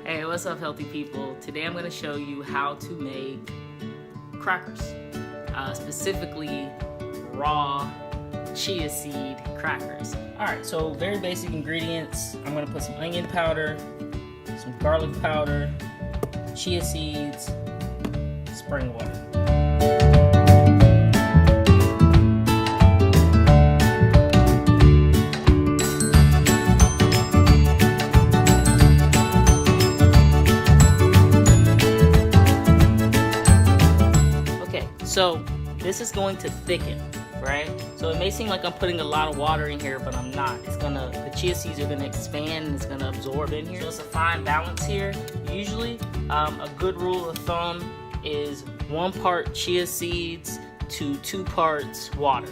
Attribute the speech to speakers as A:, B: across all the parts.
A: Hey, what's up, healthy people? Today I'm going to show you how to make crackers, specifically raw chia seed crackers. Alright, so very basic ingredients. I'm going to put some onion powder, some garlic powder, chia seeds, spring water. So this is going to thicken, right? So it may seem like I'm putting a lot of water in here, but I'm not. The chia seeds are gonna expand and it's gonna absorb in here. So it's a fine balance here. Usually, a good rule of thumb is 1 part chia seeds to 2 parts water.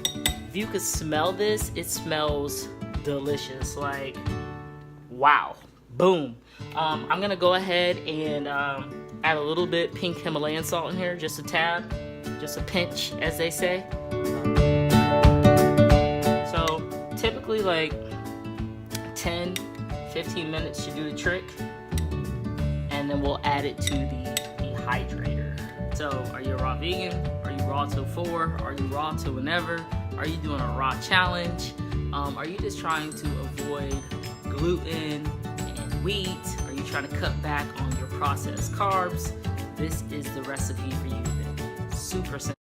A: If you could smell this, it smells delicious. Like, wow, boom. I'm gonna go ahead and add a little bit pink Himalayan salt in here, just a tad. Just a pinch, as they say. So typically like 10-15 minutes should do the trick, and then we'll add it to the dehydrator. So are you a raw vegan? Are you raw till 4? Are you raw till whenever? Are you doing a raw challenge? Are you just trying to avoid gluten and wheat? Are you trying to cut back on your processed carbs? This is the recipe for you today. Super simple.